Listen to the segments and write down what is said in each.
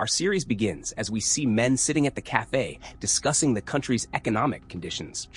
Our series begins as we see men sitting at the cafe discussing the country's economic conditions,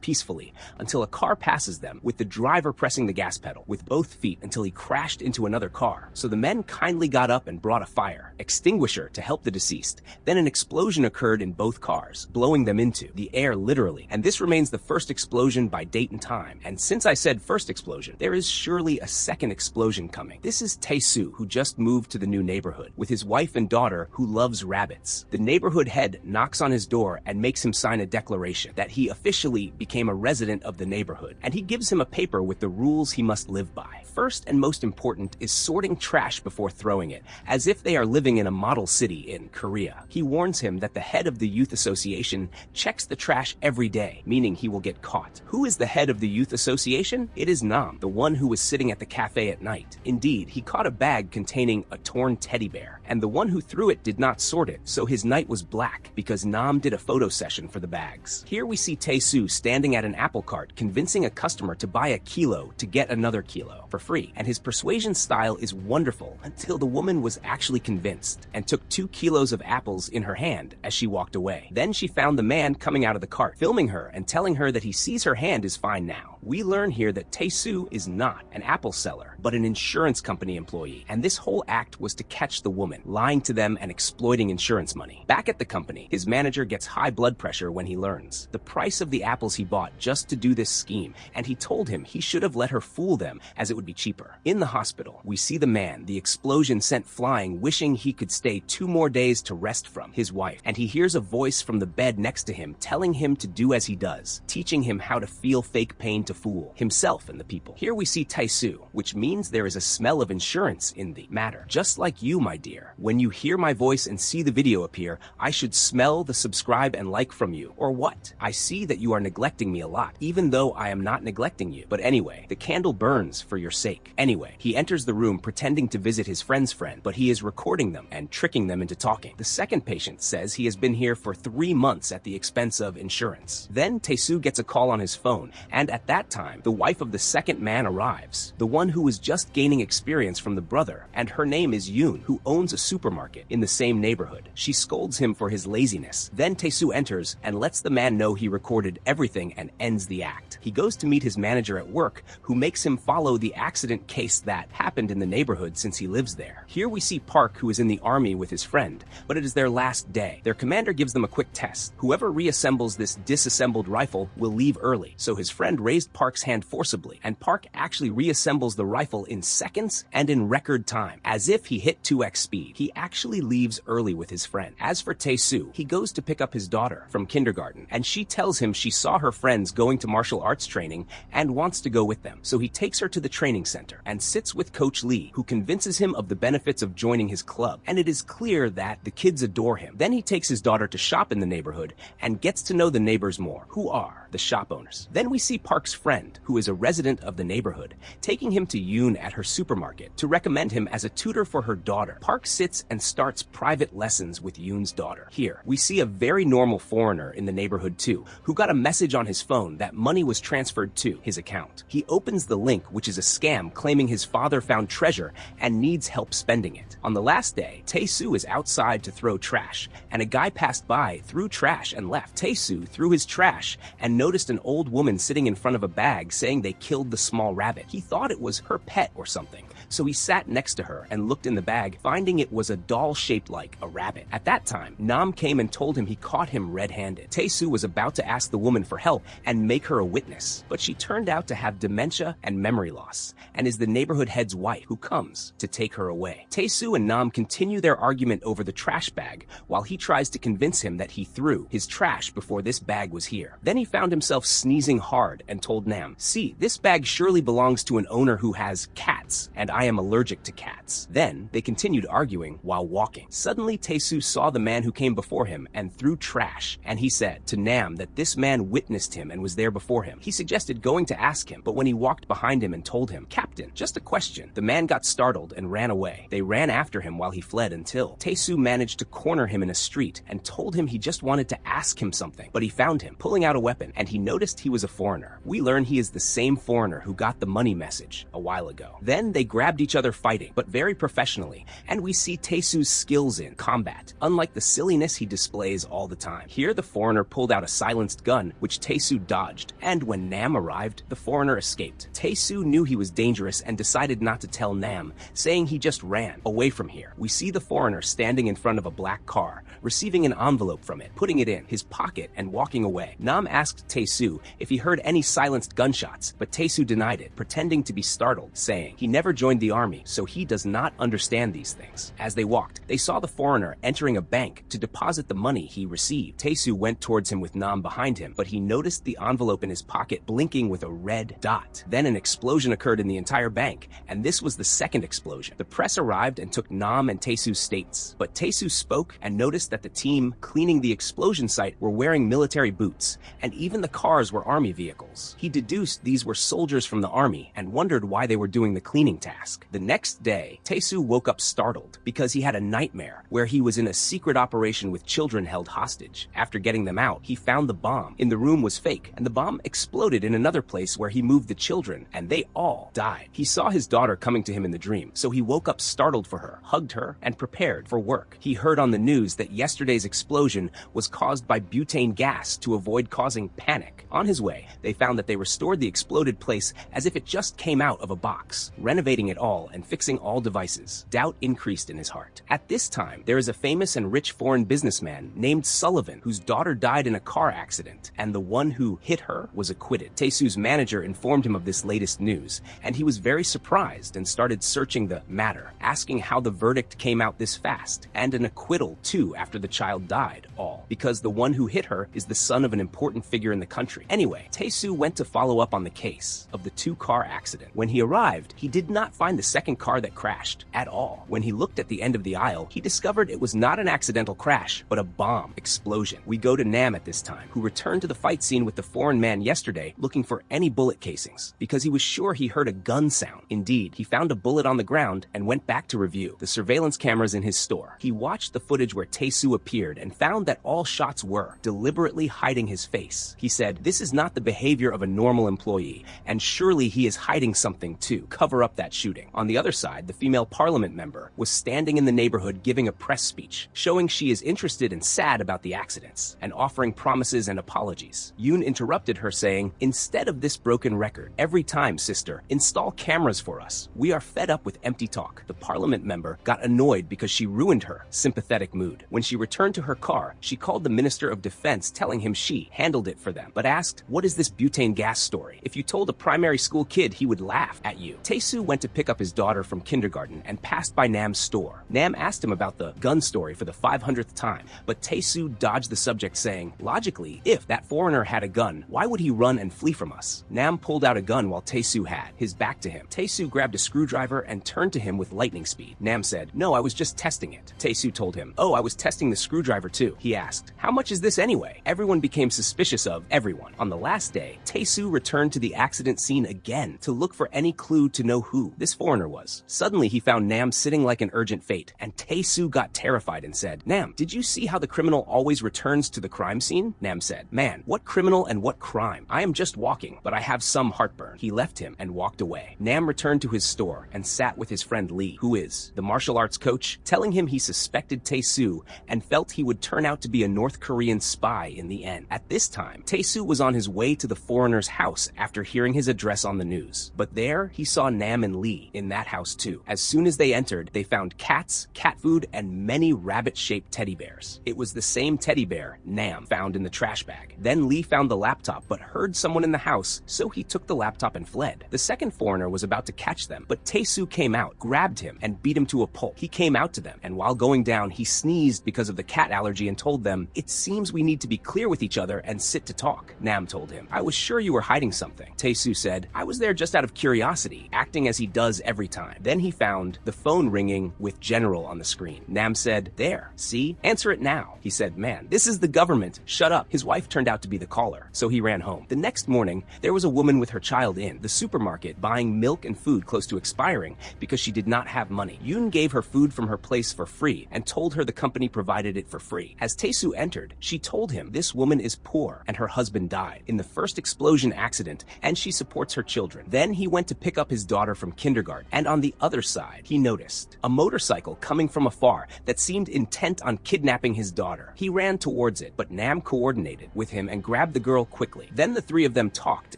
peacefully, until a car passes them, with the driver pressing the gas pedal with both feet until he crashed into another car. So the men kindly got up and brought a fire extinguisher to help the deceased. Then an explosion occurred in both cars, blowing them into the air literally. And this remains the first explosion by date and time. And since I said first explosion, there is surely a second explosion coming. This is Tessu, who just moved to the new neighborhood with his wife and daughter who loves rabbits. The neighborhood head knocks on his door and makes him sign a declaration that he officially became a resident of the neighborhood, and he gives him a paper with the rules he must live by. First and most important is sorting trash before throwing it, as if they are living in a model city in Korea. He warns him that the head of the youth association checks the trash every day, meaning he will get caught. Who is the head of the youth association? It is Nam, the one who was sitting at the cafe at night. Indeed, he caught a bag containing a torn teddy bear, and the one who threw it did not sort it, so his night was black because Nam did a photo session for the bags. Here we see Tessu standing at an apple cart convincing a customer to buy a kilo to get another kilo for free, and his persuasion style is wonderful until the woman was actually convinced and took 2 kilos of apples in her hand as she walked away. Then she found the man coming out of the cart, filming her and telling her that he sees her hand is fine now. We learn here that Tessu is not an apple seller, but an insurance company employee, and this whole act was to catch the woman, lying to them and exploiting insurance money. Back at the company, his manager gets high blood pressure when he learns the price of the apples he bought just to do this scheme, and he told him he should have let her fool them as it would be cheaper. In the hospital, we see the man the explosion sent flying, wishing he could stay 2 more days to rest from his wife, and he hears a voice from the bed next to him telling him to do as he does, teaching him how to feel fake pain to fool himself and the people. Here we see Tessu, which means there is a smell of insurance in the matter. Just like you, my dear, when you hear my voice and see the video appear, I should smell the subscribe and like from you, or what? I see that you are neglecting me a lot, even though I am not neglecting you. But anyway, the candle burns for your sake. Anyway, he enters the room pretending to visit his friend's friend, but he is recording them and tricking them into talking. The second patient says he has been here for 3 months at the expense of insurance. Then Tessu gets a call on his phone, and at that time, the wife of the second man arrives, the one who was just gaining experience from the brother, and her name is Yoon, who owns a supermarket in the same neighborhood. She scolds him for his laziness. Then Tessu enters and lets the man know he recorded everything and ends the act. He goes to meet his manager at work, who makes him follow the accident case that happened in the neighborhood since he lives there. Here we see Park, who is in the army with his friend, but it is their last day. Their commander gives them a quick test. Whoever reassembles this disassembled rifle will leave early. So his friend raised Park's hand forcibly, and Park actually reassembles the rifle in seconds and in record time, as if he hit 2x speed. He actually leaves early with his friend. As for Tessu, he goes to pick up his daughter from kindergarten, and she tells him she saw her friends going to martial arts training and wants to go with them. So he takes her to the training center and sits with Coach Lee, who convinces him of the benefits of joining his club, and it is clear that the kids adore him. Then he takes his daughter to shop in the neighborhood and gets to know the neighbors more, who are the shop owners. Then we see Park's friend, who is a resident of the neighborhood, taking him to Yoon at her supermarket to recommend him as a tutor for her daughter. Park sits and starts private lessons with Yoon's daughter. Here, we see a very normal foreigner in the neighborhood too, who got a message on his phone that money was transferred to his account. He opens the link, which is a scam claiming his father found treasure and needs help spending it. On the last day, Tessu is outside to throw trash, and a guy passed by, threw trash, and left. Tessu threw his trash and noticed an old woman sitting in front of a bag saying they killed the small rabbit. He thought it was her pet or something, so he sat next to her and looked in the bag, finding it was a doll shaped like a rabbit. At that time, Nam came and told him he caught him red-handed. Tessu was about to ask the woman for help and make her a witness, but she turned out to have dementia and memory loss, and is the neighborhood head's wife, who comes to take her away. Tessu and Nam continue their argument over the trash bag, while he tries to convince him that he threw his trash before this bag was here. Then he found himself sneezing hard and told Nam, "See, this bag surely belongs to an owner who has cats, and I am allergic to cats." Then they continued arguing while walking. Suddenly Tessu saw the man who came before him and threw trash, and he said to Nam that this man witnessed him and was there before him. He suggested going to ask him, but when he walked behind him and told him, "Captain, just a question," the man got startled and ran away. They ran after him while he fled until Tessu managed to corner him in a street and told him he just wanted to ask him something, but he found him pulling out a weapon, and he noticed he was a foreigner. We learn he is the same foreigner who got the money message a while ago. Then they grab stabbed each other fighting, but very professionally, and we see Tessu's skills in combat, unlike the silliness he displays all the time. Here, the foreigner pulled out a silenced gun, which Tessu dodged, and when Nam arrived, the foreigner escaped. Tessu knew he was dangerous and decided not to tell Nam, saying he just ran away from here. We see the foreigner standing in front of a black car, receiving an envelope from it, putting it in his pocket, and walking away. Nam asked Tessu if he heard any silenced gunshots, but Tessu denied it, pretending to be startled, saying he never joined the army, so he does not understand these things. As they walked, they saw the foreigner entering a bank to deposit the money he received. Tessu went towards him with Nam behind him, but he noticed the envelope in his pocket blinking with a red dot. Then an explosion occurred in the entire bank, and this was the second explosion. The press arrived and took Nam and Tessu's states, but Tessu spoke and noticed that the team cleaning the explosion site were wearing military boots, and even the cars were army vehicles. He deduced these were soldiers from the army and wondered why they were doing the cleaning task. The next day, Tessu woke up startled because he had a nightmare where he was in a secret operation with children held hostage. After getting them out, he found the bomb in the room was fake, and the bomb exploded in another place where he moved the children, and they all died. He saw his daughter coming to him in the dream, so he woke up startled for her, hugged her, and prepared for work. He heard on the news that yesterday's explosion was caused by butane gas to avoid causing panic. On his way, they found that they restored the exploded place as if it just came out of a box, renovating it all and fixing all devices. Doubt increased in his heart. At this time, there is a famous and rich foreign businessman named Sullivan, whose daughter died in a car accident, and the one who hit her was acquitted. Tessu's manager informed him of this latest news, and he was very surprised and started searching the matter, asking how the verdict came out this fast, and an acquittal too after the child died, all because the one who hit her is the son of an important figure in the country. Anyway, Tessu went to follow up on the case of the two-car accident. When he arrived, he did not find the second car that crashed at all. When he looked at the end of the aisle, he discovered it was not an accidental crash, but a bomb explosion. We go to Nam at this time, who returned to the fight scene with the foreign man yesterday looking for any bullet casings, because he was sure he heard a gun sound. Indeed, he found a bullet on the ground and went back to review the surveillance cameras in his store. He watched the footage where Tessu appeared and found that all shots were deliberately hiding his face. He said, "This is not the behavior of a normal employee, and surely he is hiding something to cover up that shooting." On the other side, the female parliament member was standing in the neighborhood giving a press speech, showing she is interested and sad about the accidents, and offering promises and apologies. Yoon interrupted her saying, "Instead of this broken record, every time, sister, install cameras for us. We are fed up with empty talk." The parliament member got annoyed because she ruined her sympathetic mood. When she returned to her car, she called the Minister of Defense, telling him she handled it for them, but asked, "What is this butane gas story? If you told a primary school kid, he would laugh at you." Tessu went to pick up his daughter from kindergarten and passed by Nam's store. Nam asked him about the gun story for the 500th time, but Tessu dodged the subject, saying, "Logically, if that foreigner had a gun, why would he run and flee from us?" Nam pulled out a gun while Tessu had his back to him. Tessu grabbed a screwdriver and turned to him with lightning speed. Nam said, "No, I was just testing it." Tessu told him, "Oh, I was testing the screwdriver too." He asked, "How much is this anyway?" Everyone became suspicious of everyone. On the last day, Tessu returned to the accident scene again to look for any clue to know who this foreigner was. Suddenly, he found Nam sitting like an urgent fate, and Tessu got terrified and said, "Nam, did you see how the criminal always returns to the crime scene?" Nam said, "Man, what criminal and what crime? I am just walking, but I have some heartburn." He left him and walked away. Nam returned to his store and sat with his friend Lee, who is the martial arts coach, telling him he suspected Tessu and felt he would turn out to be a North Korean spy in the end. At this time, Tessu was on his way to the foreigner's house after hearing his address on the news. But there, he saw Nam and Lee in that house too. As soon as they entered, they found cats, cat food, and many rabbit-shaped teddy bears. It was the same teddy bear Nam found in the trash bag. Then Lee found the laptop but heard someone in the house, so he took the laptop and fled. The second foreigner was about to catch them, but Tessu came out, grabbed him, and beat him to a pulp. He came out to them, and while going down, he sneezed because of the cat allergy and told them, "It seems we need to be clear with each other and sit to talk." Nam told him, "I was sure you were hiding something." Tessu said, "I was there just out of curiosity," acting as he does every time. Then he found the phone ringing with General on the screen. Nam said, "There, see? Answer it now." He said, "Man, this is the government. Shut up." His wife turned out to be the caller, so he ran home. The next morning, there was a woman with her child in the supermarket buying milk and food close to expiring because she did not have money. Yoon gave her food from her place for free and told her the company provided it for free. As Tessu entered, she told him this woman is poor and her husband died in the first explosion accident and she supports her children. Then he went to pick up his daughter from kindergarten kindergarten, and on the other side, he noticed a motorcycle coming from afar that seemed intent on kidnapping his daughter. He ran towards it, but Nam coordinated with him and grabbed the girl quickly. Then the three of them talked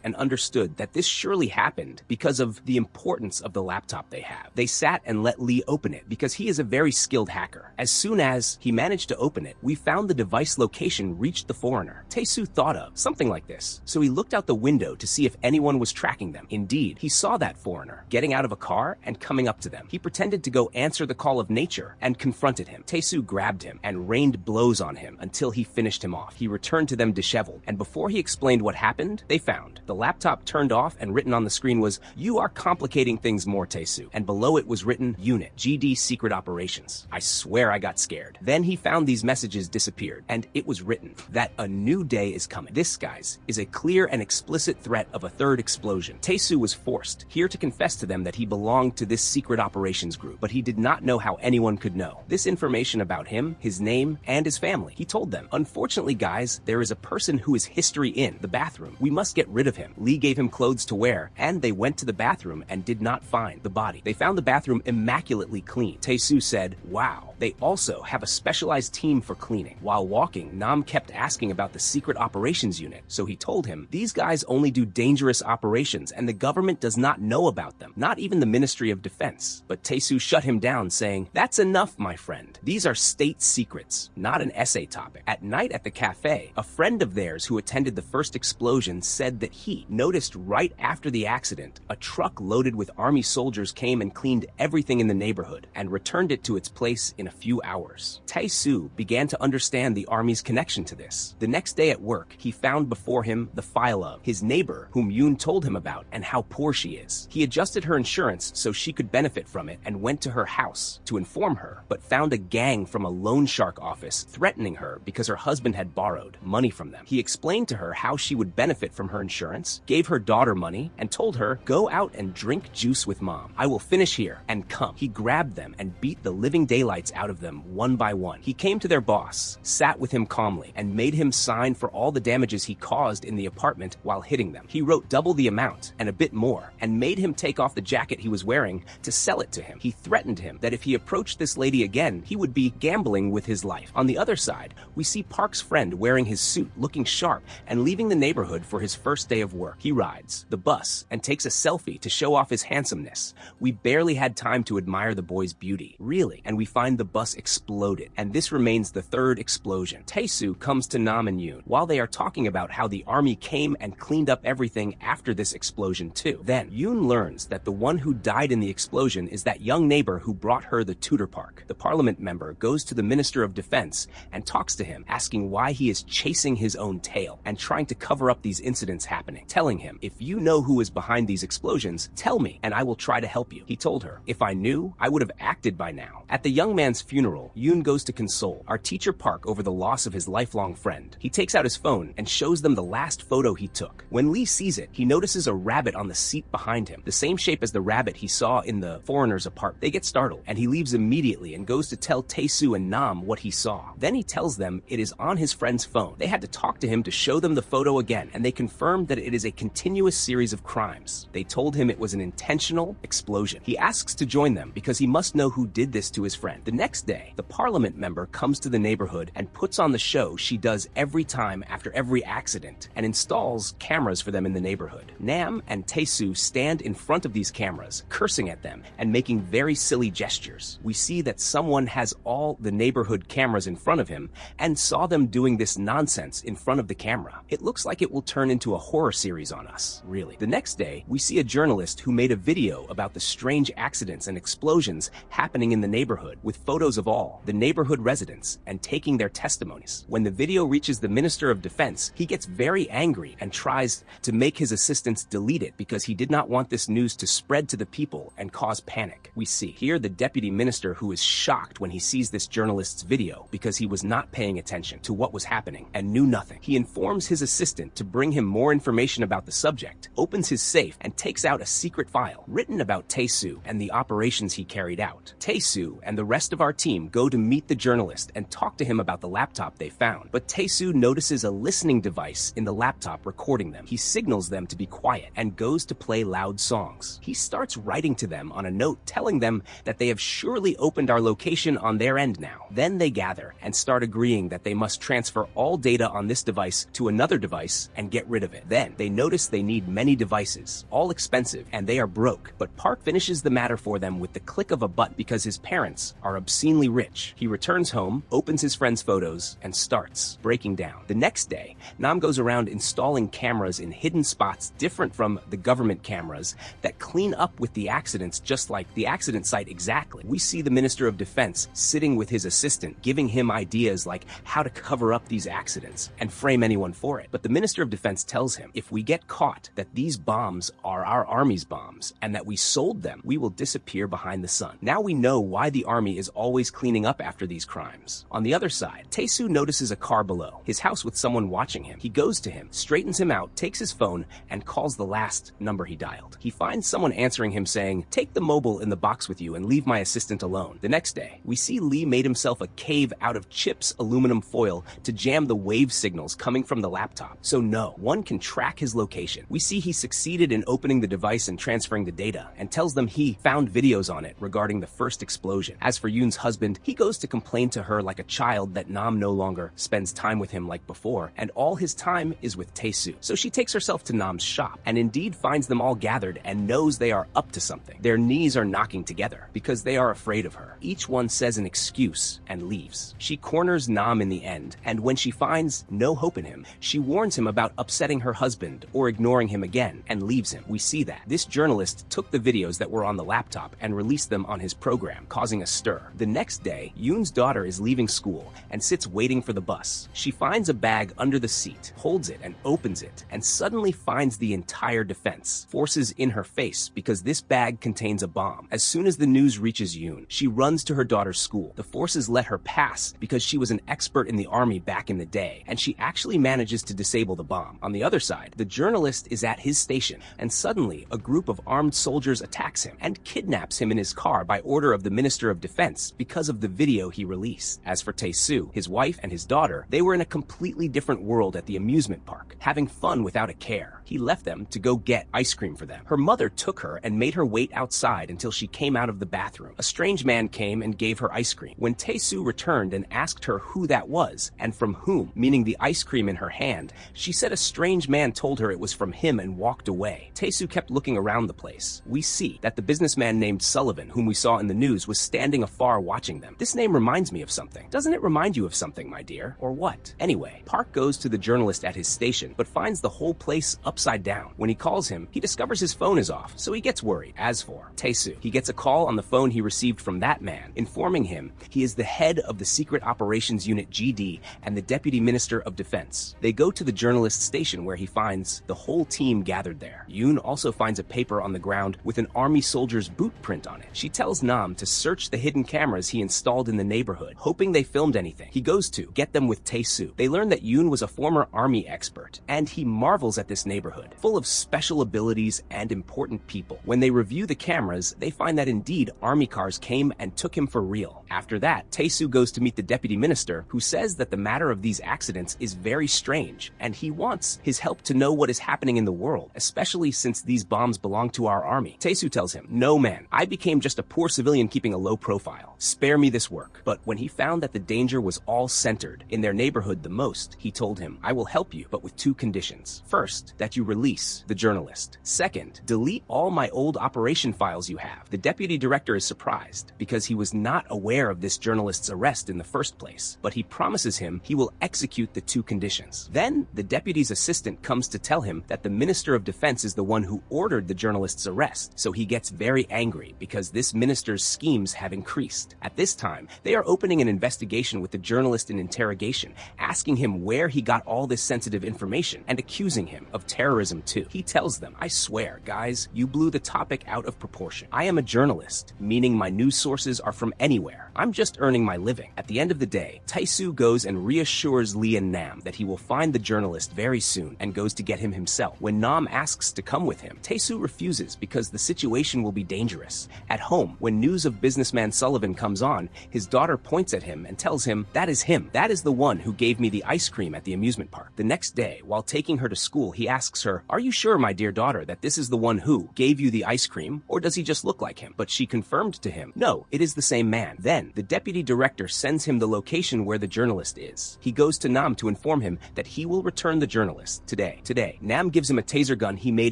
and understood that this surely happened because of the importance of the laptop they have. They sat and let Lee open it because he is a very skilled hacker. As soon as he managed to open it, we found the device location reached the foreigner. Tessu thought of something like this, so he looked out the window to see if anyone was tracking them. Indeed, he saw that foreigner getting out of a car and coming up to them. He pretended to go answer the call of nature and confronted him. Tessu grabbed him and rained blows on him until he finished him off. He returned to them disheveled, and before he explained what happened, they found the laptop turned off, and written on the screen was, "You are complicating things more, Tessu," and below it was written, "Unit, GD Secret Operations." I swear I got scared. Then he found these messages disappeared, and it was written that a new day is coming. This, guys, is a clear and explicit threat of a third explosion. Tessu was forced here to confess to them that he belonged to this secret operations group, but he did not know how anyone could know this information about him, his name, and his family. He told them, "Unfortunately, guys, there is a person who is history in the bathroom. We must get rid of him." Lee gave him clothes to wear, and they went to the bathroom and did not find the body. They found the bathroom immaculately clean. Tessu said, "Wow, they also have a specialized team for cleaning." While walking, Nam kept asking about the secret operations unit, so he told him, "These guys only do dangerous operations, and the government does not know about them, not even the Ministry of Defense." But Tessu shut him down, saying, "That's enough, my friend. These are state secrets, not an essay topic." At night at the cafe, a friend of theirs who attended the first explosion said that he noticed right after the accident, a truck loaded with army soldiers came and cleaned everything in the neighborhood and returned it to its place in a few hours. Tessu began to understand the army's connection to this. The next day at work, he found before him the file of his neighbor whom Yoon told him about and how poor she is. He adjusted her insurance so she could benefit from it and went to her house to inform her, but found a gang from a loan shark office threatening her because her husband had borrowed money from them. He explained to her how she would benefit from her insurance, gave her daughter money, and told her, "Go out and drink juice with mom. I will finish here and come." He grabbed them and beat the living daylights out of them one by one. He came to their boss, sat with him calmly, and made him sign for all the damages he caused in the apartment while hitting them. He wrote double the amount and a bit more, and made him take off the jacket he was wearing to sell it to him. He threatened him that if he approached this lady again, he would be gambling with his life. On the other side, we see Park's friend wearing his suit, looking sharp, and leaving the neighborhood for his first day of work. He rides the bus and takes a selfie to show off his handsomeness. We barely had time to admire the boy's beauty, really, and we find the bus exploded, and this remains the third explosion. Tessu comes to Nam and Yoon while they are talking about how the army came and cleaned up everything after this explosion too. Then Yoon learns that the one who died in the explosion is that young neighbor who brought her the tutor park. The parliament member goes to the Minister of Defense and talks to him, asking why he is chasing his own tail and trying to cover up these incidents happening, telling him, "If you know who is behind these explosions, tell me and I will try to help you." He told her, "If I knew, I would have acted by now." At the young man's funeral, Yoon goes to console our teacher Park over the loss of his lifelong friend. He takes out his phone and shows them the last photo he took. When Lee sees it, he notices a rabbit on the seat behind him, the same shape as the rabbit he saw in the foreigner's apartment. They get startled, and he leaves immediately and goes to tell Tessu and Nam what he saw. Then he tells them it is on his friend's phone. They had to talk to him to show them the photo again, and they confirmed that it is a continuous series of crimes. They told him it was an intentional explosion. He asks to join them because he must know who did this to his friend. The next day, the parliament member comes to the neighborhood and puts on the show she does every time after every accident and installs cameras for them in the neighborhood. Nam and Tessu stand in front of these cameras, cursing at them and making very silly gestures. We see that someone has all the neighborhood cameras in front of him and saw them doing this nonsense in front of the camera. It looks like it will turn into a horror series on us, really. The next day, we see a journalist who made a video about the strange accidents and explosions happening in the neighborhood with photos of all the neighborhood residents and taking their testimonies. When the video reaches the Minister of Defense, he gets very angry and tries to make his assistants delete it because he did not want this news to spread to the people and cause panic. We see here the deputy minister who is shocked when he sees this journalist's video because he was not paying attention to what was happening and knew nothing. He informs his assistant to bring him more information about the subject, opens his safe, and takes out a secret file written about Tessu and the operations he carried out. Tessu and the rest of our team go to meet the journalist and talk to him about the laptop they found, but Tessu notices a listening device in the laptop recording them. He signals them to be quiet and goes to play loud songs. He starts writing to them on a note telling them that they have surely opened our location on their end now. Then they gather and start agreeing that they must transfer all data on this device to another device and get rid of it. Then they notice they need many devices, all expensive, and they are broke. But Park finishes the matter for them with the click of a button because his parents are obscenely rich. He returns home, opens his friend's photos, and starts breaking down. The next day, Nam goes around installing cameras in hidden spots different from the government cameras that clean up with the accidents just like the accident site exactly. We see the Minister of Defense sitting with his assistant, giving him ideas like how to cover up these accidents and frame anyone for it. But the Minister of Defense tells him, if we get caught that these bombs are our army's bombs and that we sold them, we will disappear behind the sun. Now we know why the army is always cleaning up after these crimes. On the other side, Tessu notices a car below his house with someone watching him. He goes to him, straightens him out, takes his phone, and calls the last number he dialed. He finds someone answering him saying, take the mobile in the box with you and leave my assistant alone. The next day, we see Lee made himself a cave out of chips aluminum foil to jam the wave signals coming from the laptop. So no one can track his location. We see he succeeded in opening the device and transferring the data, and tells them he found videos on it regarding the first explosion. As for Yoon's husband, he goes to complain to her like a child that Nam no longer spends time with him like before, and all his time is with Tessu. So she takes herself to Nam's shop, and indeed finds them all gathered and knows they are up to something. Their knees are knocking together because they are afraid of her. Each one says an excuse and leaves. She corners Nam in the end, and when she finds no hope in him, she warns him about upsetting her husband or ignoring him again and leaves him. We see that this journalist took the videos that were on the laptop and released them on his program, causing a stir. The next day, Yoon's daughter is leaving school and sits waiting for the bus. She finds a bag under the seat, holds it and opens it, and suddenly finds the entire defense forces in her face because this bag contains a bomb. As soon as the news reaches Yoon, she runs to her daughter's school. The forces let her pass because she was an expert in the army back in the day, and she actually manages to disable the bomb. On the other side, the journalist is at his station, and suddenly a group of armed soldiers attacks him and kidnaps him in his car by order of the Minister of Defense because of the video he released. As for Tessu, his wife and his daughter, they were in a completely different world at the amusement park, having fun without a care. He left them to go get ice cream for them. Her mother took her and made her wait outside until she came out of the bathroom. A strange man came and gave her ice cream. When Tessu returned and asked her who that was and from whom, meaning the ice cream in her hand, she said a strange man told her it was from him and walked away. Tessu kept looking around the place. We see that the businessman named Sullivan, whom we saw in the news, was standing afar watching them. This name reminds me of something. Doesn't it remind you of something, my dear? Or what? Anyway, Park goes to the journalist at his station, but finds the whole place upside down. When he calls him, he discovers his phone is off, so he gets worried. As for Tessu, he gets a call on the phone he received from that man, informing him he is the head of the Secret Operations Unit GD and the Deputy Minister of Defense. They go to the journalist's station where he finds the whole team gathered there. Yoon also finds a paper on the ground with an army soldier's boot print on it. She tells Nam to search the hidden cameras he installed in the neighborhood, hoping they filmed anything. He goes to get them with Tessu. They learn that Yoon was a former army expert, and he marvels at this neighborhood, full of special abilities and important people. When they review the cameras, they find that indeed army cars came and took him for real. After that, Tessu goes to meet the deputy minister, who says that the matter of these accidents is very strange, and he wants his help to know what is happening in the world, especially since these bombs belong to our army. Tessu tells him, "No man, I became just a poor civilian keeping a low profile. Spare me this work." But when he found that the danger was all centered in their neighborhood the most, he told him, "I will help you, but with two conditions. First, that you release the journalist. Second, delete all my old operation files you have." The deputy director is surprised because he was not aware of this journalist's arrest in the first place, but he promises him he will execute the two conditions. Then the deputy's assistant comes to tell him that the Minister of Defense is the one who ordered the journalist's arrest, so he gets very angry because this minister's schemes have increased. At this time, they are opening an investigation with the journalist in interrogation, asking him where he got all this sensitive information and accusing him of terrorism too. He tells them, "I swear, guys, you blew the topic out of proportion. I am a journalist, meaning my news sources are from anywhere. I'm just earning my living." At the end of the day, Tessu goes and reassures Lee and Nam that he will find the journalist very soon and goes to get him himself. When Nam asks to come with him, Tessu refuses because the situation will be dangerous. At home, when news of businessman Sullivan comes on, his daughter points at him and tells him, "That is him. That is the one who gave me the ice cream at the amusement park." The next day, while taking her to school, he asks her, "Are you sure, my dear daughter, that this is the one who gave gave you the ice cream, or does he just look like him? But she confirmed to him, no, it is the same man. Then, the deputy director sends him the location where the journalist is. He goes to Nam to inform him that he will return the journalist today. Nam gives him a taser gun he made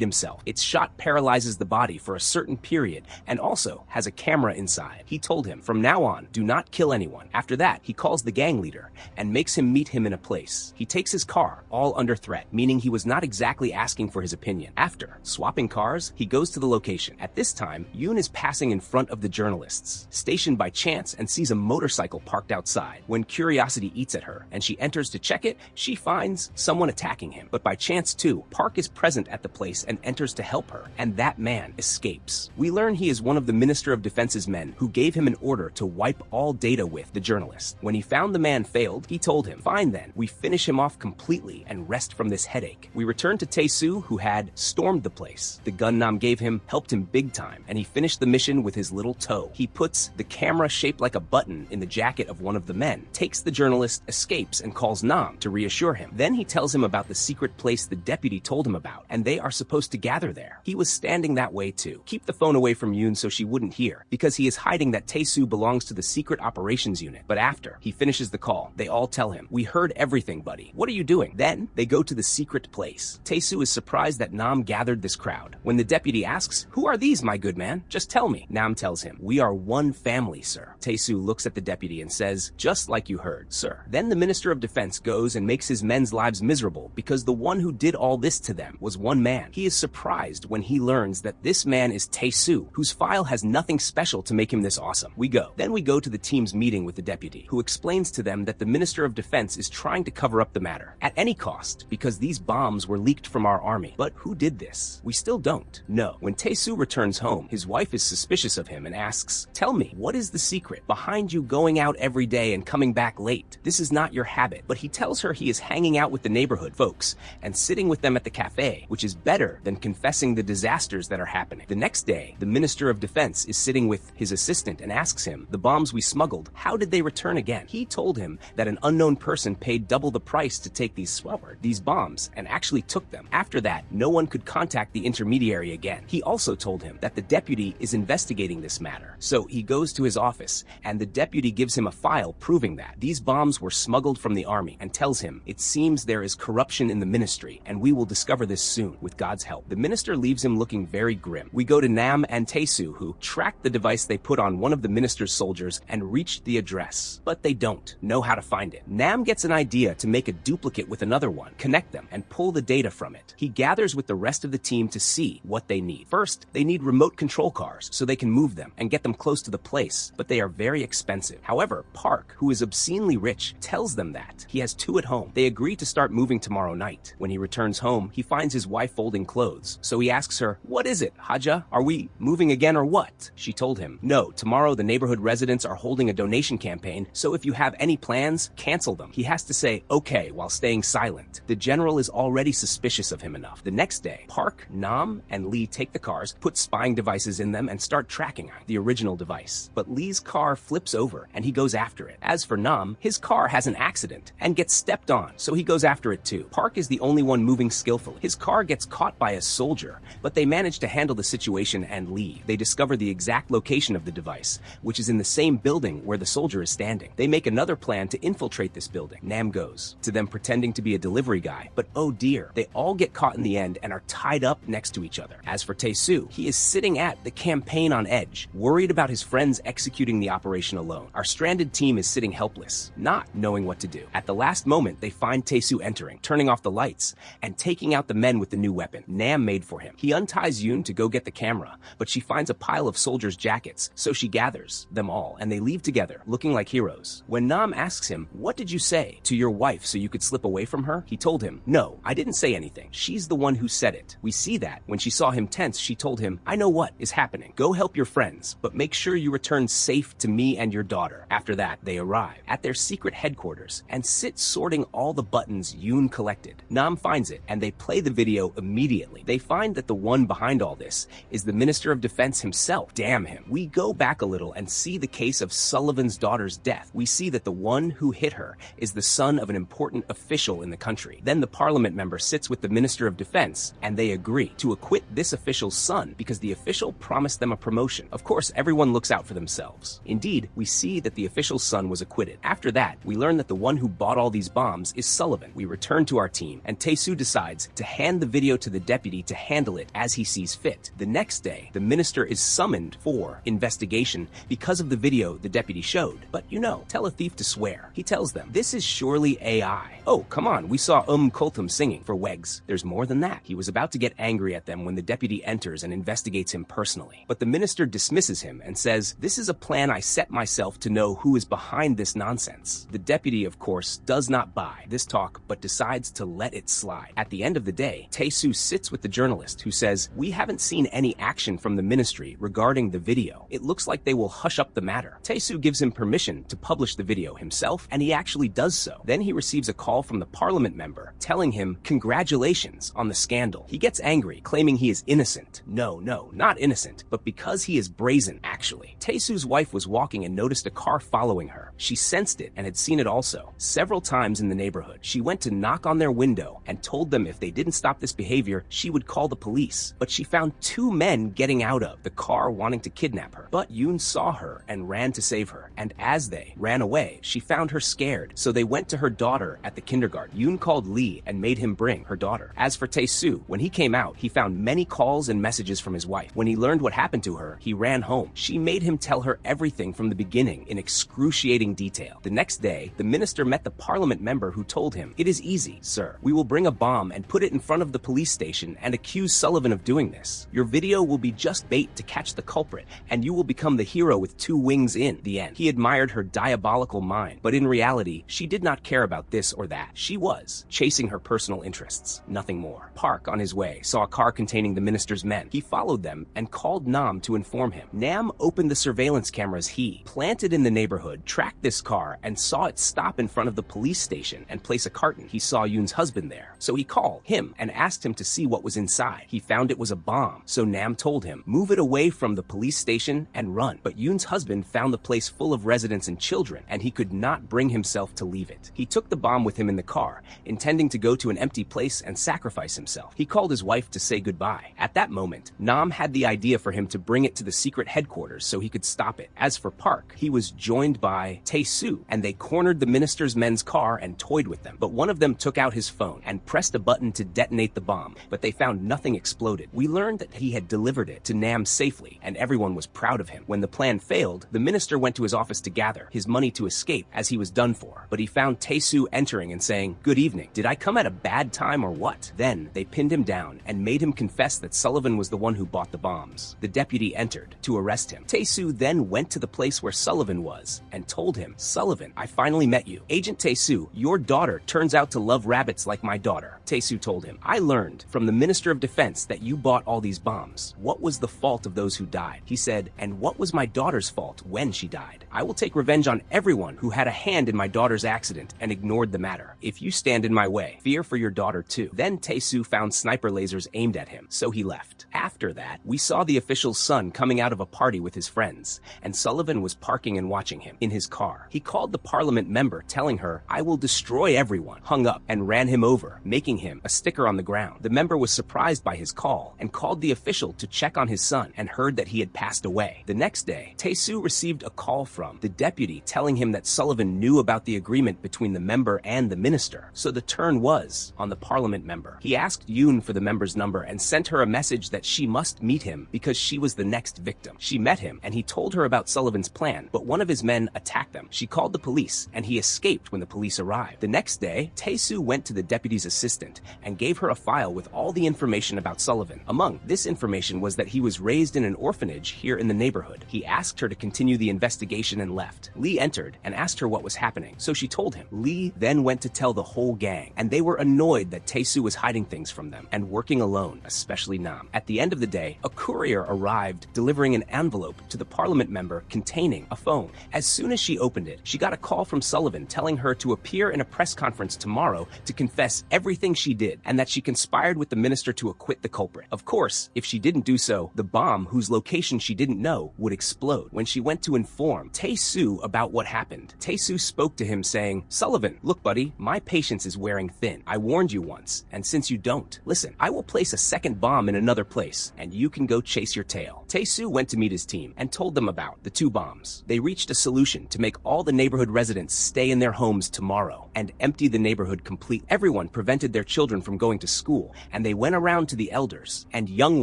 himself. Its shot paralyzes the body for a certain period and also has a camera inside. He told him, from now on, do not kill anyone. After that, he calls the gang leader and makes him meet him in a place. He takes his car, all under threat, meaning he was not exactly asking for his opinion. After swapping cars, he goes to the location. At this time, Yoon is passing in front of the journalists, stationed by chance, and sees a motorcycle parked outside. When curiosity eats at her and she enters to check it, she finds someone attacking him. But by chance too, Park is present at the place and enters to help her, and that man escapes. We learn he is one of the Minister of Defense's men who gave him an order to wipe all data with the journalist. When he found the man failed, he told him, fine then, we finish him off completely and rest from this headache. We return to Tessu, who had stormed the place. The gun Nam gave him helped him big time, and he finished the mission with his little toe. He puts the camera shaped like a button in the jacket of one of the men, takes the journalist, escapes, and calls Nam to reassure him. Then he tells him about the secret place the deputy told him about, and they are supposed to gather there. He was standing that way too. Keep the phone away from Yoon so she wouldn't hear, because he is hiding that Tessu belongs to the secret operations unit. But after he finishes the call, they all tell him, we heard everything, buddy. What are you doing? Then they go to the secret place. Tessu is surprised that Nam gathered this crowd. When the deputy asks, who are these, my good man? Just tell me. Nam tells him, we are one family, sir. Tessu looks at the deputy and says, just like you heard, sir. Then the Minister of Defense goes and makes his men's lives miserable because the one who did all this to them was one man. He is surprised when he learns that this man is Tessu, whose file has nothing special to make him this awesome. Then we go to the team's meeting with the deputy, who explains to them that the Minister of Defense is trying to cover up the matter at any cost because these bombs were leaked from our army. But who did this? We still don't know. When Tessu returns home, his wife is suspicious of him and asks, tell me, what is the secret behind you going out every day and coming back late? This is not your habit. But he tells her he is hanging out with the neighborhood folks and sitting with them at the cafe, which is better than confessing the disasters that are happening. The next day, the Minister of Defense is sitting with his assistant and asks him, the bombs we smuggled, how did they return again? He told him that an unknown person paid double the price to take these bombs and actually took them. After that, no one could contact the intermediary again. He also told him that the deputy is investigating this matter. So he goes to his office and the deputy gives him a file proving that these bombs were smuggled from the army and tells him, it seems there is corruption in the ministry and we will discover this soon with God's help. The minister leaves him looking very grim. We go to Nam and Tessu, who tracked the device they put on one of the minister's soldiers and reached the address, but they don't know how to find it. Nam gets an idea to make a duplicate with another one, connect them, and pull the data from it. He gathers with the rest of the team to see what they need. First, they need remote control cars so they can move them and get them close to the place, but they are very expensive. However, Park, who is obscenely rich, tells them that he has 2 at home. They agree to start moving tomorrow night. When he returns home, he finds his wife folding clothes, so he asks her, what is it, Haja? Are we moving again or what? She told him, no, tomorrow the neighborhood residents are holding a donation campaign, so if you have any plans, cancel them. He has to say, okay, while staying silent. The general is already suspicious of him enough. The next day, Park, Nam, and Lee take the cars, put spying devices in them, and start tracking the original device. But Lee's car flips over, and he goes after it. As for Nam, his car has an accident and gets stepped on, so he goes after it too. Park is the only one moving skillfully. His car gets caught by a soldier, but they manage to handle the situation and leave. They discover the exact location of the device, which is in the same building where the soldier is standing. They make another plan to infiltrate this building. Nam goes to them pretending to be a delivery guy, but oh dear, they all get caught in the end and are tied up next to each other. As for Tessu, he is sitting at the campaign on edge, worried about his friends executing the operation alone. Our stranded team is sitting helpless, not knowing what to do. At the last moment, they find Tessu entering, turning off the lights, and taking out the men with the new weapon Nam made for him. He unties Yoon to go get the camera, but she finds a pile of soldiers' jackets, so she gathers them all, and they leave together, looking like heroes. When Nam asks him, what did you say to your wife so you could slip away from her? He told him, no, I didn't say anything. She's the one who said it. We see that when she saw him tense, she told him, I know what is happening. Go help your friends, but make sure you return safe to me and your daughter. After that, they arrive at their secret headquarters and sit sorting all the buttons Yoon collected. Nam finds it, and they play the video immediately. They find that the one behind all this is the Minister of Defense himself. Damn him. We go back a little and see the case of Sullivan's daughter's death. We see that the one who hit her is the son of an important official in the country. Then the parliament member sits with the Minister of Defense, and they agree to acquit this official official's son because the official promised them a promotion. Of course, everyone looks out for themselves. Indeed, we see that the official's son was acquitted. After that, we learn that the one who bought all these bombs is Sullivan. We return to our team, and Tessu decides to hand the video to the deputy to handle it as he sees fit. The next day, the minister is summoned for investigation because of the video the deputy showed. But tell a thief to swear. He tells them, this is surely AI. Oh, come on, we saw Kulthum singing for Wegs. There's more than that. He was about to get angry at them when the deputy enters and investigates him personally. But the minister dismisses him and says, this is a plan I set myself to know who is behind this nonsense. The deputy, of course, does not buy this talk, but decides to let it slide. At the end of the day, Tessu sits with the journalist who says, we haven't seen any action from the ministry regarding the video. It looks like they will hush up the matter. Tessu gives him permission to publish the video himself, and he actually does so. Then he receives a call from the parliament member telling him congratulations on the scandal. He gets angry, claiming he is innocent. No, not innocent, but because he is brazen, actually. Tessu's wife was walking and noticed a car following her. She sensed it and had seen it also. Several times in the neighborhood, she went to knock on their window and told them if they didn't stop this behavior, she would call the police. But she found two men getting out of the car wanting to kidnap her. But Yoon saw her and ran to save her. And as they ran away, she found her scared. So they went to her daughter at the kindergarten. Yoon called Lee and made him bring her daughter. As for Tessu, when he came out, he found many calls and messages from his wife. When he learned what happened to her, he ran home. She made him tell her everything from the beginning in excruciating detail. The next day, the minister met the parliament member who told him, it is easy, sir. We will bring a bomb and put it in front of the police station and accuse Sullivan of doing this. Your video will be just bait to catch the culprit, and you will become the hero with two wings in the end. He admired her diabolical mind, but in reality, she did not care about this or that. She was chasing her personal interests, nothing more. Park, on his way, saw a car containing the minister's men. He followed them and called Nam to inform him. Nam opened the surveillance cameras he planted in the neighborhood, tracked this car, and saw it stop in front of the police station and place a carton. He saw Yoon's husband there, so he called him and asked him to see what was inside. He found it was a bomb, so Nam told him, move it away from the police station and run. But Yoon's husband found the place full of residents and children, and he could not bring himself to leave it. He took the bomb with him in the car, intending to go to an empty place and sacrifice himself. He called his wife to say goodbye. At that moment, Nam had the idea for him to bring it to the secret headquarters so he could stop it. As for Park, he was joined by Tessu, and they cornered the minister's men's car and toyed with them. But one of them took out his phone and pressed a button to detonate the bomb, but they found nothing exploded. We learned that he had delivered it to Nam safely, and everyone was proud of him. When the plan failed, the minister went to his office to gather his money to escape, as he was done for. But he found Tessu entering and saying, good evening. Did I come at a bad time or what? Then they pinned him down and made him confess that Sullivan was the one who bought the bombs. The deputy entered to arrest him. Tessu then went to the place where Sullivan was and told him, Sullivan, I finally met you. Agent Tessu, your daughter turns out to love rabbits like my daughter. Tessu told him, I learned from the Minister of Defense that you bought all these bombs. What was the fault of those who died? He said, and what was my daughter's fault when she died? I will take revenge on everyone who had a hand in my daughter's accident and ignored the matter. If you stand in my way, fear for your daughter too. Then Tessu found sniper lasers aimed at him, so he left. After that, we saw the official's son coming out of a party with his friends, and Sullivan was parking and watching him in his car. He called the parliament member, telling her, I will destroy everyone, hung up and ran him over, making him a sticker on the ground. The member was surprised by his call and called the official to check on his son and heard that he had passed away. The next day, Tessu received a call from the deputy telling him that Sullivan knew about the agreement between the member and the minister, so the turn was on the parliament member. He asked Yoon for the member's number and sent her a message that she must meet him because she was the next victim. She met him and he told her about Sullivan's plan, but one of his men attacked them. She called the police and he escaped when the police arrived. The next day, Tessu went to the deputy's assistant and gave her a file with all the information about Sullivan. Among this information was that he was raised in an orphanage here in the neighborhood. He asked her to continue the investigation and left. Lee entered and asked her what was happening, so she told him. Lee then went to tell the whole gang, and they were annoyed that Tessu was hiding things from them and working alone, especially Nam. At the end of the day, a courier arrived delivering an envelope to the parliament member containing a phone. As soon as she opened it, she got a call from Sullivan telling her to appear in a press conference tomorrow to confess everything she did and that she conspired with the minister to acquit the culprit. Of course, if she didn't do so, the bomb, whose location she didn't know, would explode. When she went to inform Tessu about what happened, Tessu spoke to him saying, Sullivan, look buddy, my patience is wearing thin. I warned you once, and since you don't, listen, I will place a second bomb in another place, and you can go chase your tail. Tessu went to meet his team and told them about the 2 bombs. They reached a solution to make all the neighborhood residents stay in their homes tomorrow and empty the neighborhood completely. Everyone prevented their children from going to school, and they went around to the elders and young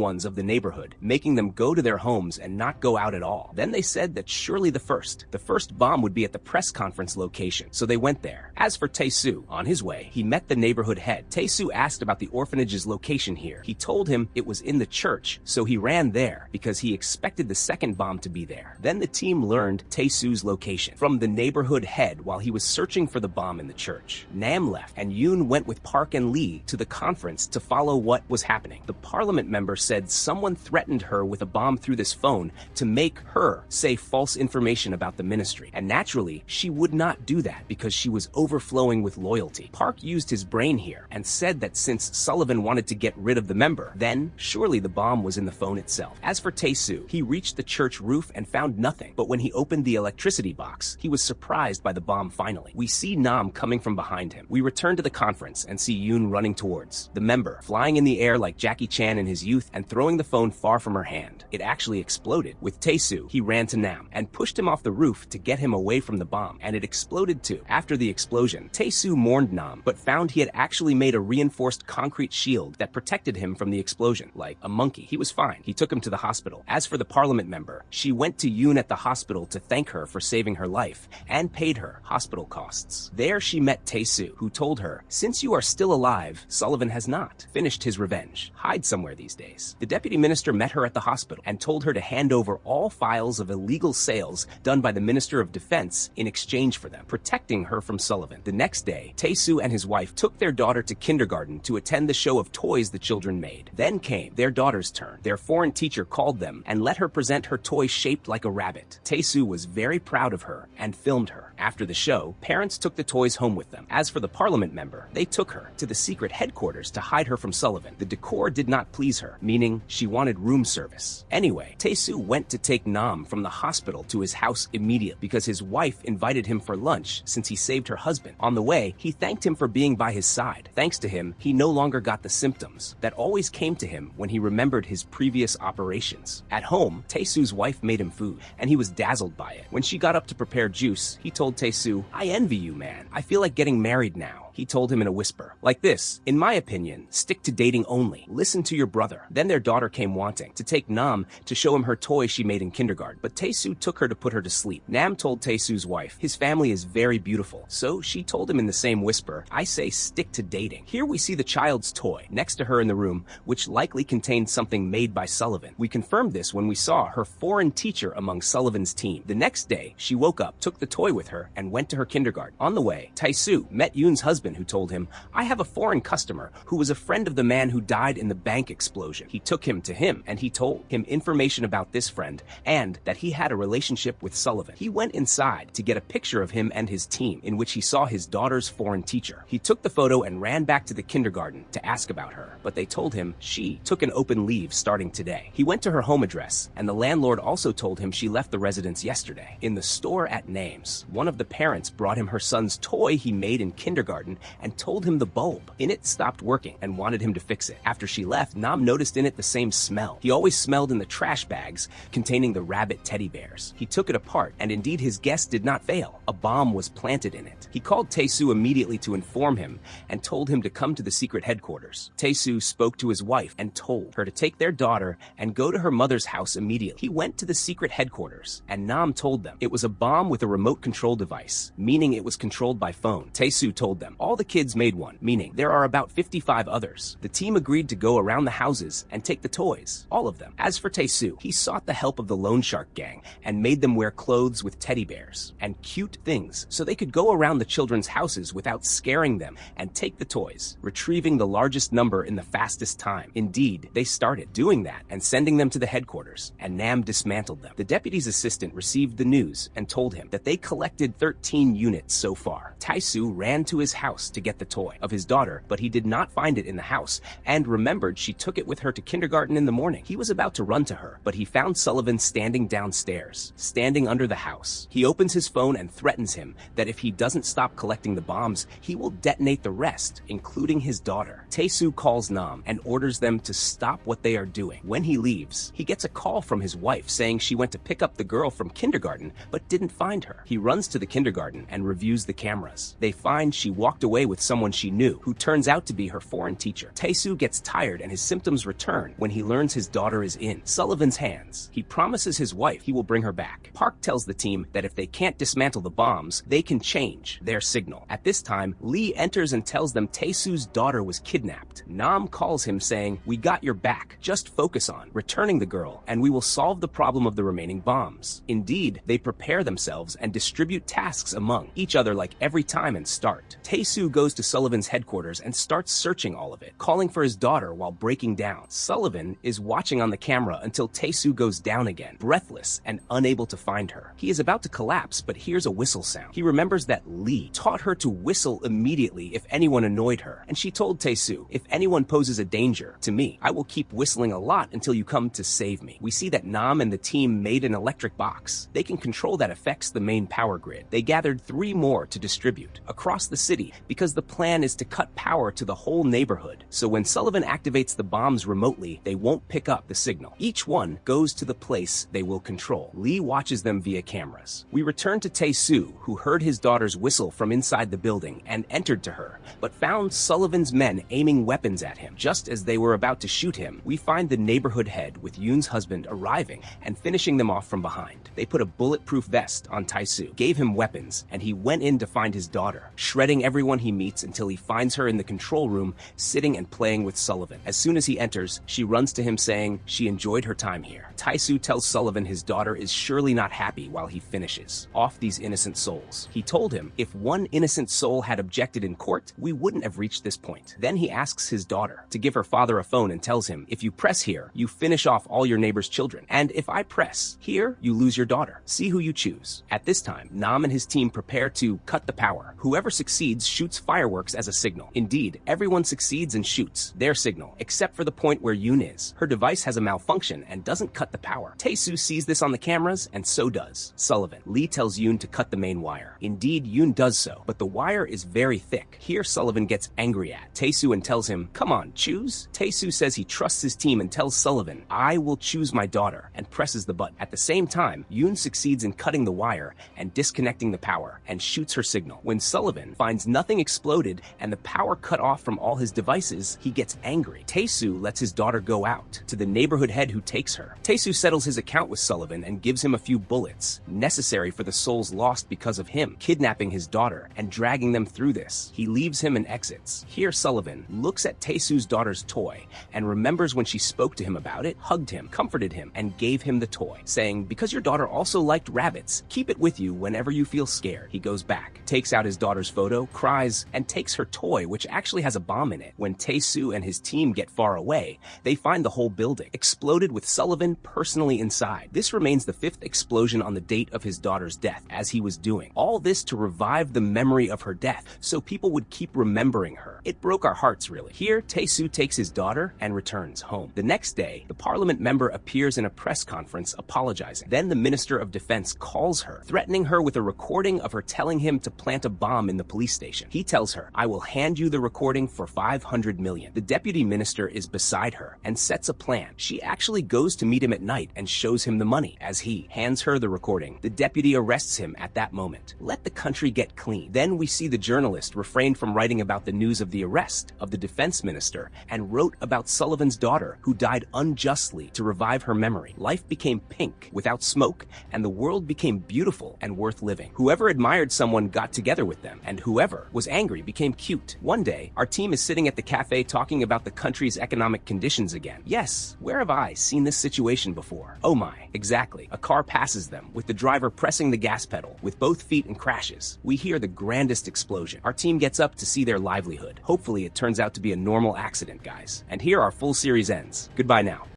ones of the neighborhood, making them go to their homes and not go out at all. Then they said that surely the first bomb would be at the press conference location, so they went there. As for Tessu, on his way, he met the neighborhood head. Tessu asked about the orphanage's location here. He told him it was in the church, so he ran there because he expected the second bomb to be there. Then the team learned Tessu's location from the neighborhood head while he was searching for the bomb in the church. Nam left, and Yoon went with Park and Lee to the conference to follow what was happening. The parliament member said someone threatened her with a bomb through this phone to make her say false information about the ministry. And naturally, she would not do that because she was overflowing with loyalty. Park used his brain here and said that since Sullivan wanted to get rid of the member, then surely the bomb was in the phone itself. As for Tessu, he reached the church roof and found nothing, but when he opened the electricity box, he was surprised by the bomb finally. We see Nam coming from behind him. We return to the conference and see Yoon running towards the member, flying in the air like Jackie Chan in his youth and throwing the phone far from her hand. It actually exploded. With Tessu, he ran to Nam and pushed him off the roof to get him away from the bomb, and it exploded too. After the explosion, Tessu mourned Nam, but found he had actually made a reinforced concrete shield that protected him from the explosion, like a monkey. He was fine. He took him to the hospital. As for the parliament member, she went to Yoon at the hospital to thank her for saving her life and paid her hospital costs. There she met Tessu, who told her, since you are still alive, Sullivan has not finished his revenge. Hide somewhere these days. The deputy minister met her at the hospital and told her to hand over all files of illegal sales done by the Minister of Defense in exchange for them, protecting her from Sullivan. The next day, Tessu and his wife took their daughter to kindergarten to attend the show of toys the children made. Then came their daughter's turn. Their foreign teacher called them and let her present her toy shaped like a rabbit. Tessu was very proud of her and filmed her. After the show, parents took the toys home with them. As for the parliament member, they took her to the secret headquarters to hide her from Sullivan. The decor did not please her, meaning she wanted room service. Anyway, Tessu went to take Nam from the hospital to his house immediately because his wife invited him for lunch since he saved her husband. On the way, he thanked him for being by his side. Thanks to him, he no longer got the symptoms that always came to him when he remembered his previous operations. At home, Tessu's wife made him food, and he was dazzled by it. When she got up to prepare juice, he told Tessu, "I envy you, man. I feel like getting married now." He told him in a whisper, like this, "In my opinion, stick to dating only. Listen to your brother." Then their daughter came wanting to take Nam to show him her toy she made in kindergarten, but Tessu took her to put her to sleep. Nam told Tessu's wife, his family is very beautiful, so she told him in the same whisper, "I say stick to dating." Here we see the child's toy next to her in the room, which likely contained something made by Sullivan. We confirmed this when we saw her foreign teacher among Sullivan's team. The next day, she woke up, took the toy with her, and went to her kindergarten. On the way, Tessu met Yoon's husband, who told him, "I have a foreign customer who was a friend of the man who died in the bank explosion." He took him to him, and he told him information about this friend and that he had a relationship with Sullivan. He went inside to get a picture of him and his team, in which he saw his daughter's foreign teacher. He took the photo and ran back to the kindergarten to ask about her, but they told him she took an open leave starting today. He went to her home address, and the landlord also told him she left the residence yesterday. In the store at Names, one of the parents brought him her son's toy he made in kindergarten and told him the bulb in it stopped working and wanted him to fix it. After she left, Nam noticed in it the same smell he always smelled in the trash bags containing the rabbit teddy bears. He took it apart, and indeed his guess did not fail. A bomb was planted in it. He called Tessu immediately to inform him and told him to come to the secret headquarters. Tessu spoke to his wife and told her to take their daughter and go to her mother's house immediately. He went to the secret headquarters, and Nam told them it was a bomb with a remote control device, meaning it was controlled by phone. Tessu told them all the kids made one, meaning there are about 55 others. The team agreed to go around the houses and take the toys, all of them. As for Tessu, he sought the help of the Loan Shark gang and made them wear clothes with teddy bears and cute things so they could go around the children's houses without scaring them and take the toys, retrieving the largest number in the fastest time. Indeed, they started doing that and sending them to the headquarters, and Nam dismantled them. The deputy's assistant received the news and told him that they collected 13 units so far. Tessu ran to his house house to get the toy of his daughter, but he did not find it in the house and remembered she took it with her to kindergarten in the morning. He was about to run to her, but he found Sullivan standing downstairs, standing under the house. He opens his phone and threatens him that if he doesn't stop collecting the bombs, he will detonate the rest, including his daughter. Tessu calls Nam and orders them to stop what they are doing. When he leaves, he gets a call from his wife saying she went to pick up the girl from kindergarten but didn't find her. He runs to the kindergarten and reviews the cameras. They find she walked away with someone she knew, who turns out to be her foreign teacher. Tessu gets tired and his symptoms return when he learns his daughter is in Sullivan's hands. He promises his wife he will bring her back. Park tells the team that if they can't dismantle the bombs, they can change their signal. At this time, Lee enters and tells them Tessu's daughter was kidnapped. Nam calls him saying, "We got your back. Just focus on returning the girl, and we will solve the problem of the remaining bombs." Indeed, they prepare themselves and distribute tasks among each other like every time and start. Tessu goes to Sullivan's headquarters and starts searching all of it, calling for his daughter while breaking down. Sullivan is watching on the camera until Tessu goes down again, breathless and unable to find her. He is about to collapse, but hears a whistle sound. He remembers that Lee taught her to whistle immediately if anyone annoyed her, and she told Tessu, "If anyone poses a danger to me, I will keep whistling a lot until you come to save me." We see that Nam and the team made an electric box. They can control that affects the main power grid. They gathered 3 more to distribute across the city because the plan is to cut power to the whole neighborhood. So when Sullivan activates the bombs remotely, they won't pick up the signal. Each one goes to the place they will control. Lee watches them via cameras. We return to Tessu, who heard his daughter's whistle from inside the building and entered to her, but found Sullivan's men aiming weapons at him. Just as they were about to shoot him, we find the neighborhood head with Yoon's husband arriving and finishing them off from behind. They put a bulletproof vest on Tessu, gave him weapons, and he went in to find his daughter, shredding everyone he meets until he finds her in the control room, sitting and playing with Sullivan. As soon as he enters, she runs to him saying she enjoyed her time here. Tessu tells Sullivan his daughter is surely not happy while he finishes off these innocent souls. He told him if one innocent soul had objected in court, we wouldn't have reached this point. Then he asks his daughter to give her father a phone and tells him, "If you press here, you finish off all your neighbor's children. And if I press here, you lose your daughter. See who you choose." At this time, Nam and his team prepare to cut the power. Whoever succeeds shoots fireworks as a signal. Indeed, everyone succeeds and shoots their signal, except for the point where Yoon is. Her device has a malfunction and doesn't cut the power. Tessu sees this on the cameras, and so does Sullivan. Lee tells Yoon to cut the main wire. Indeed, Yoon does so, but the wire is very thick. Here Sullivan gets angry at Tessu and tells him, "Come on, choose." Tessu says he trusts his team and tells Sullivan, "I will choose my daughter," and presses the button. At the same time, Yoon succeeds in cutting the wire and disconnecting the power and shoots her signal. When Sullivan finds nothing exploded and the power cut off from all his devices, he gets angry. Tessu lets his daughter go out to the neighborhood head who takes her. Tessu settles his account with Sullivan and gives him a few bullets necessary for the souls lost because of him kidnapping his daughter and dragging them through this. He leaves him and exits. Here Sullivan looks at Tessu's daughter's toy and remembers when she spoke to him about it, hugged him, comforted him, and gave him the toy, saying, "Because your daughter also liked rabbits, keep it with you whenever you feel scared." He goes back, takes out his daughter's photo, cries, and takes her toy, which actually has a bomb in it. When Tessu and his team get far away, they find the whole building exploded with Sullivan personally inside. This remains the 5th explosion on the date of his daughter's death, as he was doing. All this to revive the memory of her death, so people would keep remembering her. It broke our hearts, really. Here, Tessu takes his daughter and returns home. The next day, the parliament member appears in a press conference apologizing. Then the Minister of Defense calls her, threatening her with a recording of her telling him to plant a bomb in the police station. He tells her, "I will hand you the recording for 500 million. The deputy minister is beside her and sets a plan. She actually goes to meet him at night and shows him the money. As he hands her the recording, the deputy arrests him at that moment. Let the country get clean. Then we see the journalist refrained from writing about the news of the arrest of the defense minister and wrote about Sullivan's daughter, who died unjustly, to revive her memory. Life became pink without smoke, and the world became beautiful and worth living. Whoever admired someone got together with them, and whoever was angry became cute." One day, our team is sitting at the cafe talking about the country's economic conditions again. Yes, where have I seen this situation before? Oh my, exactly. A car passes them, with the driver pressing the gas pedal with both feet and crashes. We hear the grandest explosion. Our team gets up to see their livelihood. Hopefully it turns out to be a normal accident, guys. And here our full series ends. Goodbye now.